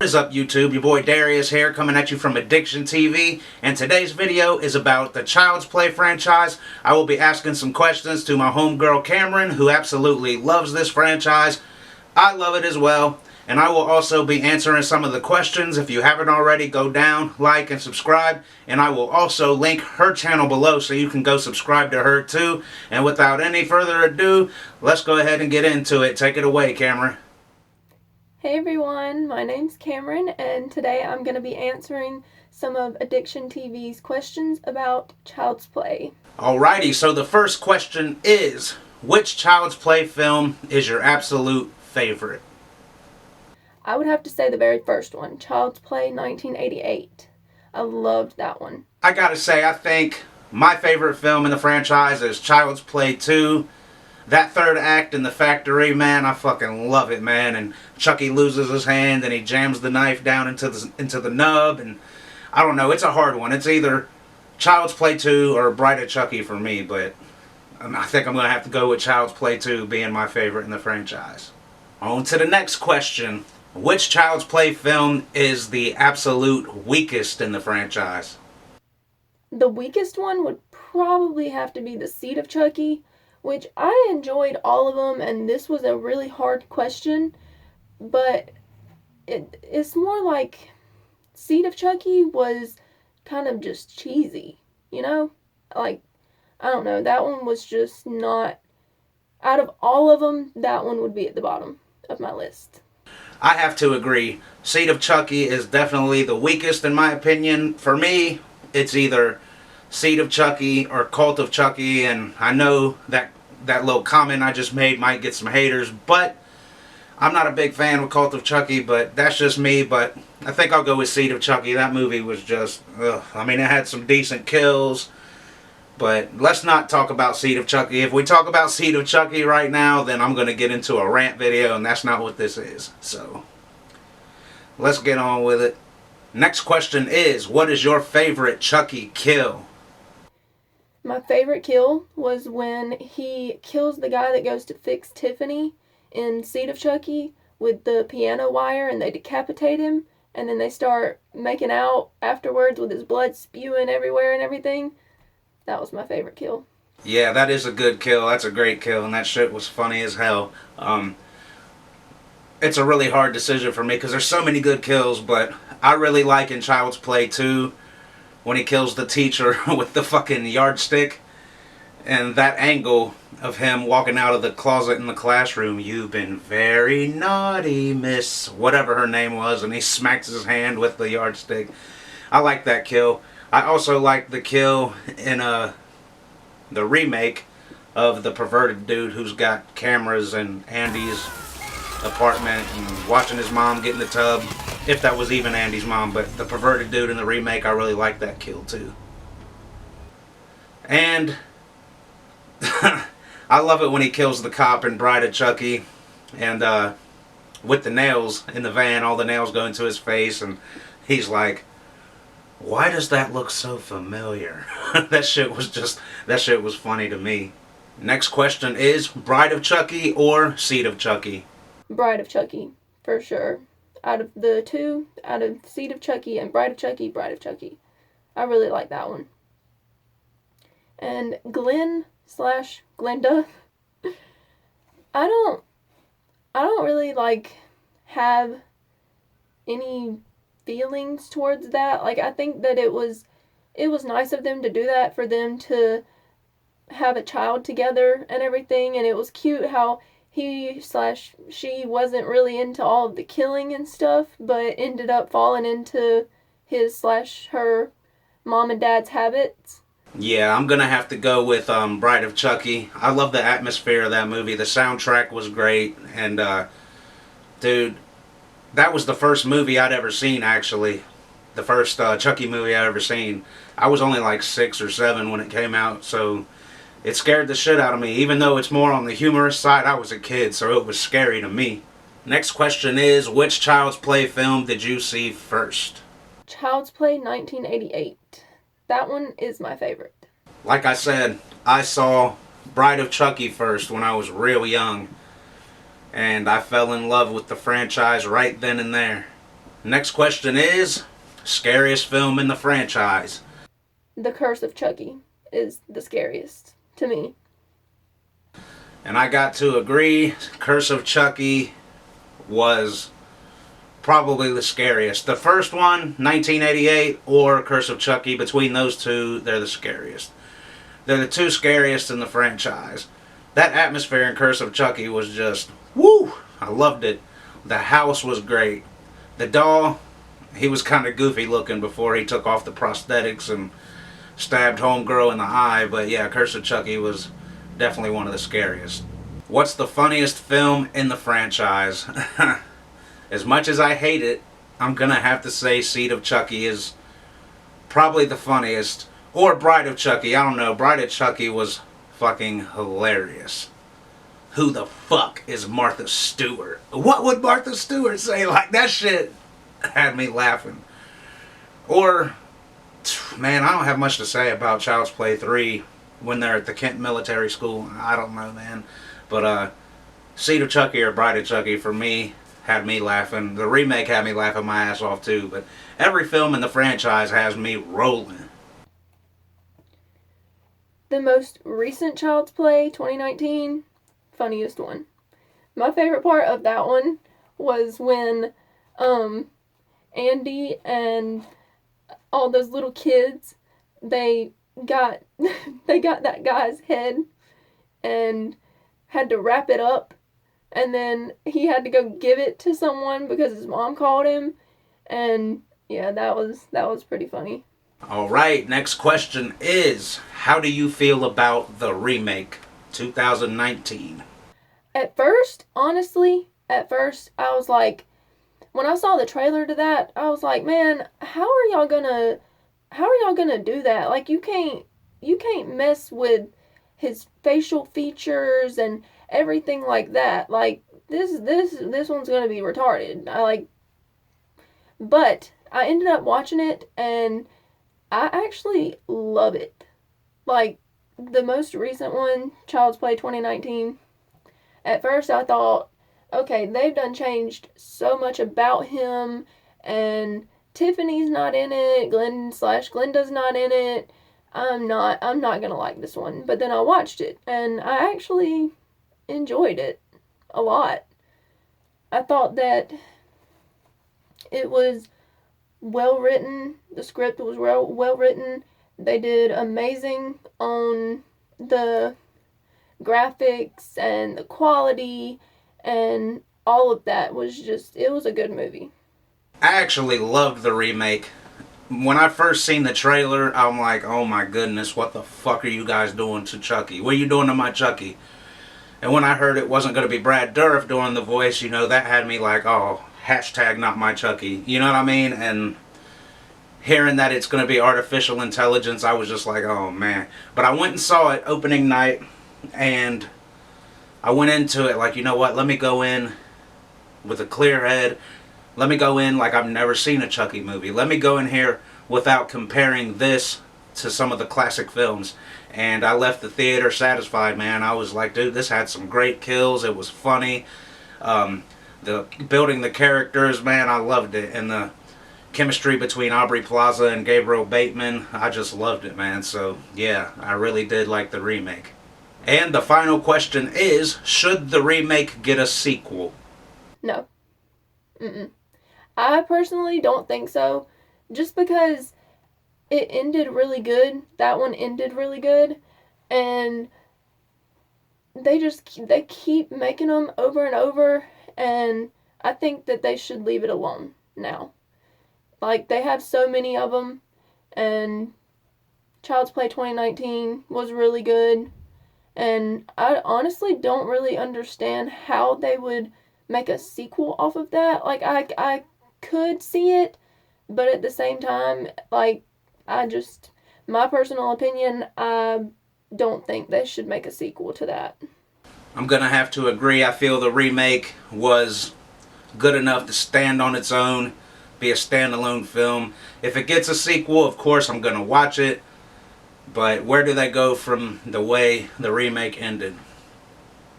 What is up, YouTube? Your boy Darius here, coming at you from ADiktion TV, and today's video is about the Child's Play franchise. I will be asking some questions to my homegirl Camryn, who absolutely loves this franchise. I love it as well, and I will also be answering some of the questions. If you haven't already, go down, like, and subscribe, and I will also link her channel below so you can go subscribe to her too. And without any further ado, let's go ahead and get into it. Take it away, Camryn. Hey everyone, my name's Camryn, and today I'm going to be answering some of ADiktion TV's questions about Child's Play. Alrighty, so the first question is, which Child's Play film is your absolute favorite? I would have to say the very first one, Child's Play 1988. I loved that one. I gotta say, I think my favorite film in the franchise is Child's Play 2. That third act in the factory, man, I fucking love it, man. And Chucky loses his hand and he jams the knife down into the nub, and I don't know, it's a hard one. It's either Child's Play 2 or Bride of Chucky for me, but I think I'm going to have to go with Child's Play 2 being my favorite in the franchise. On to the next question. Which Child's Play film is the absolute weakest in the franchise? The weakest one would probably have to be The Seed of Chucky, which I enjoyed all of them, and this was a really hard question, but it's more like Seed of Chucky was kind of just cheesy, you know? Like, I don't know, that one was just not, out of all of them, that one would be at the bottom of my list. I have to agree. Seed of Chucky is definitely the weakest in my opinion. For me, it's either Seed of Chucky or Cult of Chucky, and I know that little comment I just made might get some haters, but I'm not a big fan of Cult of Chucky, but that's just me. But I think I'll go with Seed of Chucky. That movie was just, ugh. I mean, it had some decent kills, but let's not talk about Seed of Chucky. If we talk about Seed of Chucky right now, then I'm going to get into a rant video, and that's not what this is. So let's get on with it. Next question is, what is your favorite Chucky kill? My favorite kill was when he kills the guy that goes to fix Tiffany in Seed of Chucky with the piano wire, and they decapitate him, and then they start making out afterwards with his blood spewing everywhere and everything. That was my favorite kill. Yeah, that is a good kill. That's a great kill, and that shit was funny as hell. It's a really hard decision for me because there's so many good kills, but I really like in Child's Play 2 when he kills the teacher with the fucking yardstick, and that angle of him walking out of the closet in the classroom. You've been very naughty, miss, whatever her name was, and he smacks his hand with the yardstick. I like that kill. I also like the kill in the remake of the perverted dude who's got cameras in Andy's apartment and watching his mom get in the tub. If that was even Andy's mom, but the perverted dude in the remake, I really like that kill too. And I love it when he kills the cop in Bride of Chucky, and with the nails in the van, all the nails go into his face, and he's like, why does that look so familiar? That shit was funny to me. Next question is, Bride of Chucky or Seed of Chucky? Bride of Chucky, for sure. Out of the two, out of Seed of Chucky and Bride of Chucky, Bride of Chucky. I really like that one. And Glenn/Glenda, I don't really have any feelings towards that. Like, I think that it was nice of them to do that, for them to have a child together and everything, and it was cute how he/she wasn't really into all of the killing and stuff, but ended up falling into his/her mom and dad's habits. Yeah, I'm gonna have to go with Bride of Chucky. I love the atmosphere of that movie. The soundtrack was great, and dude, that was the first movie I'd ever seen, actually. The first Chucky movie I'd ever seen. I was only like 6 or 7 when it came out, so it scared the shit out of me. Even though it's more on the humorous side, I was a kid, so it was scary to me. Next question is, which Child's Play film did you see first? Child's Play 1988. That one is my favorite. Like I said, I saw Bride of Chucky first when I was real young. And I fell in love with the franchise right then and there. Next question is, scariest film in the franchise? The Curse of Chucky is the scariest to me. And I got to agree, Curse of Chucky was probably the scariest. The first one, 1988, or Curse of Chucky, between those two, they're the scariest. They're the two scariest in the franchise. That atmosphere in Curse of Chucky was just, woo! I loved it. The house was great. The doll, he was kind of goofy looking before he took off the prosthetics and stabbed homegirl in the eye, but yeah, Curse of Chucky was definitely one of the scariest. What's the funniest film in the franchise? As much as I hate it, I'm gonna have to say Seed of Chucky is probably the funniest. Or Bride of Chucky, I don't know. Bride of Chucky was fucking hilarious. Who the fuck is Martha Stewart? What would Martha Stewart say? Like, that shit had me laughing. Or, man, I don't have much to say about Child's Play 3 when they're at the Kent Military School. I don't know, man. But, Seed of Chucky or Bride of Chucky, for me, had me laughing. The remake had me laughing my ass off, too. But every film in the franchise has me rolling. The most recent Child's Play, 2019, funniest one. My favorite part of that one was when Andy and all those little kids, they got that guy's head and had to wrap it up, and then he had to go give it to someone because his mom called him, and yeah, that was pretty funny. Alright, next question is, how do you feel about the remake, 2019? At first, honestly, I was like, when I saw the trailer to that, I was like, man, how are y'all gonna do that? Like, you can't mess with his facial features and everything like that. Like, this one's gonna be retarded. But I ended up watching it and I actually love it. Like, the most recent one, Child's Play 2019, at first I thought, okay, they've done changed so much about him, and Tiffany's not in it, Glenda's not in it. I'm not gonna like this one. But then I watched it, and I actually enjoyed it a lot. I thought that it was well written. The script was well written. They did amazing on the graphics and the quality, and all of that was just, it was a good movie. I actually loved the remake. When I first seen the trailer, I'm like, oh my goodness, what the fuck are you guys doing to Chucky? What are you doing to my Chucky? And when I heard it wasn't going to be Brad Dourif doing the voice, you know, that had me like, oh, hashtag not my Chucky. You know what I mean? And hearing that it's going to be artificial intelligence, I was just like, oh man. But I went and saw it opening night, and I went into it like, you know what, let me go in with a clear head. Let me go in like I've never seen a Chucky movie. Let me go in here without comparing this to some of the classic films. And I left the theater satisfied, man. I was like, dude, this had some great kills. It was funny. The building the characters, man, I loved it. And the chemistry between Aubrey Plaza and Gabriel Bateman, I just loved it, man. So, yeah, I really did like the remake. And the final question is, should the remake get a sequel? No. I personally don't think so. Just because it ended really good. That one ended really good. And they keep making them over and over. And I think that they should leave it alone now. Like, they have so many of them. And Child's Play 2019 was really good. And I honestly don't really understand how they would make a sequel off of that. Like, I could see it, but at the same time, like, my personal opinion, I don't think they should make a sequel to that. I'm gonna have to agree. I feel the remake was good enough to stand on its own, be a standalone film. If it gets a sequel, of course I'm gonna watch it, but where do they go from the way the remake ended?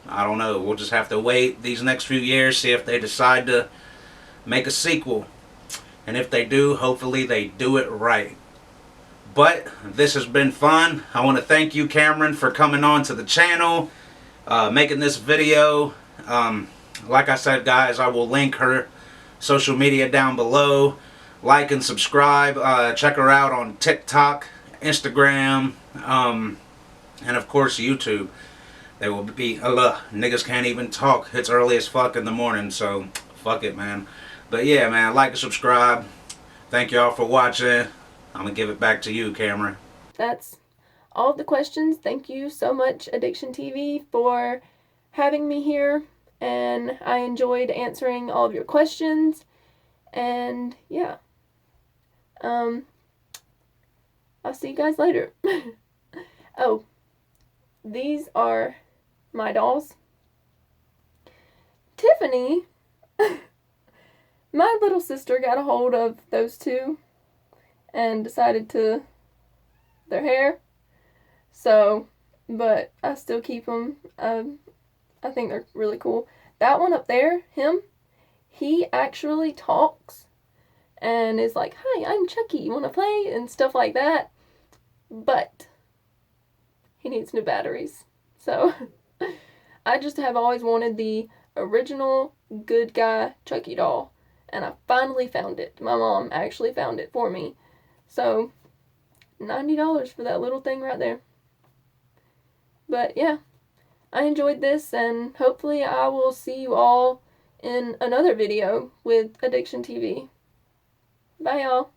I don't know. We'll just have to wait these next few years, see if they decide to make a sequel. And if they do, hopefully they do it right. But this has been fun. I want to thank you, Camryn, for coming on to the channel, making this video. Like I said, guys, I will link her social media down below. Like and subscribe. Check her out on TikTok, Instagram, and of course YouTube. They will be, niggas can't even talk. It's early as fuck in the morning, so fuck it, man. But yeah, man, like and subscribe. Thank y'all for watching. I'm going to give it back to you, Camryn. That's all of the questions. Thank you so much, ADiktion TV, for having me here. And I enjoyed answering all of your questions. And yeah. I'll see you guys later. Oh, these are my dolls. Tiffany, my little sister got a hold of those two and decided to their hair. So, but I still keep them. I think they're really cool. That one up there, him, he actually talks and is like, "Hi, I'm Chucky, you want to play?" and stuff like that. But he needs new batteries. So, I just have always wanted the original good guy Chucky doll. And I finally found it. My mom actually found it for me. So, $90 for that little thing right there. But yeah, I enjoyed this, and hopefully I will see you all in another video with ADiktion TV. Bye, y'all.